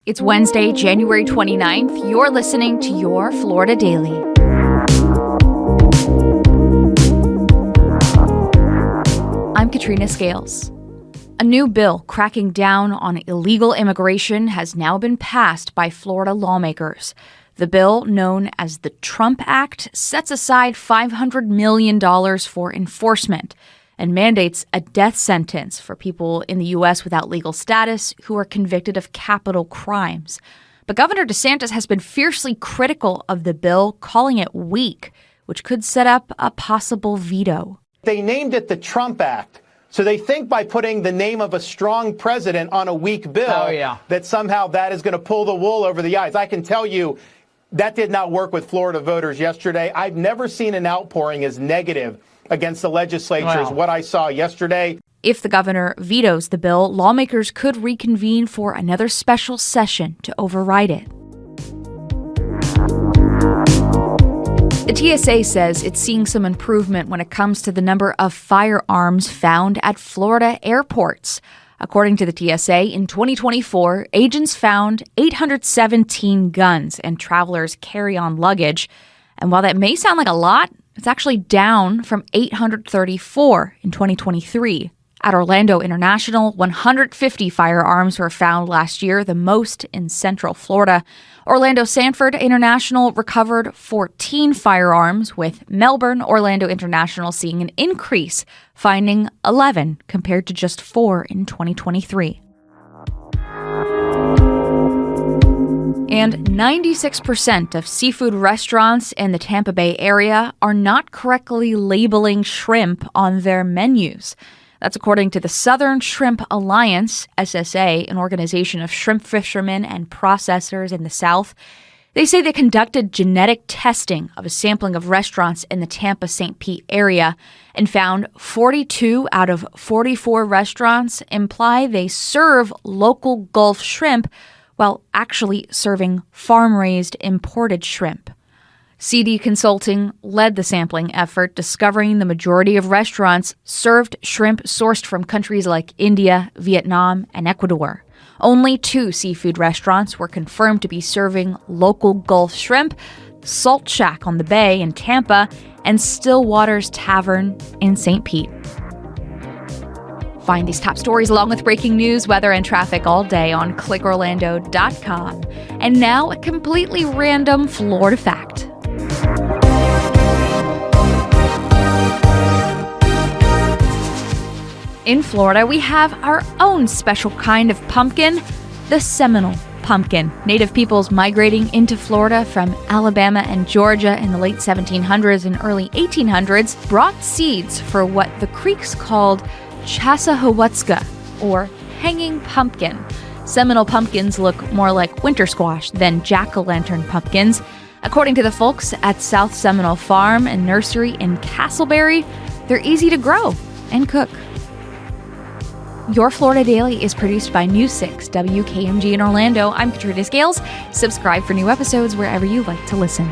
It's Wednesday, January 29th. You're listening to your Florida Daily. I'm Katrina Scales. A new bill cracking down on illegal immigration has now been passed by Florida lawmakers. The bill, known as the Trump Act, sets aside $500 million for enforcement and mandates a death sentence for people in the U.S. without legal status who are convicted of capital crimes. But Governor DeSantis has been fiercely critical of the bill, calling it weak, which could set up a possible veto. They named it the Trump Act. So they think by putting the name of a strong president on a weak bill, that somehow that is going to pull the wool over the eyes. I can tell you that did not work with Florida voters yesterday. I've never seen an outpouring as negative against the legislature as what I saw yesterday. If the governor vetoes the bill, lawmakers could reconvene for another special session to override it. The TSA says it's seeing some improvement when it comes to the number of firearms found at Florida airports. According to the TSA, in 2024, agents found 817 guns and travelers' carry-on luggage. And while that may sound like a lot, it's actually down from 834 in 2023. At Orlando International, 150 firearms were found last year, the most in Central Florida. Orlando Sanford International recovered 14 firearms, with Melbourne Orlando International seeing an increase, finding 11 compared to just 4 in 2023. And 96% of seafood restaurants in the Tampa Bay area are not correctly labeling shrimp on their menus. That's according to the Southern Shrimp Alliance, SSA, an organization of shrimp fishermen and processors in the South. They say they conducted genetic testing of a sampling of restaurants in the Tampa-St. Pete area and found 42 out of 44 restaurants imply they serve local Gulf shrimp while actually serving farm-raised imported shrimp. CD Consulting led the sampling effort, discovering the majority of restaurants served shrimp sourced from countries like India, Vietnam, and Ecuador. Only 2 seafood restaurants were confirmed to be serving local Gulf shrimp: Salt Shack on the Bay in Tampa and Stillwater's Tavern in St. Pete. Find these top stories along with breaking news, weather, and traffic all day on clickorlando.com. And now a completely random Florida fact. In Florida, we have our own special kind of pumpkin, the Seminole pumpkin. Native peoples migrating into Florida from Alabama and Georgia in the late 1700s and early 1800s brought seeds for what the Creeks called Chassahowitzka, or hanging pumpkin. Seminole pumpkins look more like winter squash than jack-o'-lantern pumpkins. According to the folks at South Seminole Farm and Nursery in Castleberry, they're easy to grow and cook. Your Florida Daily is produced by News 6 WKMG in Orlando. I'm Katrina Scales. Subscribe for new episodes wherever you like to listen.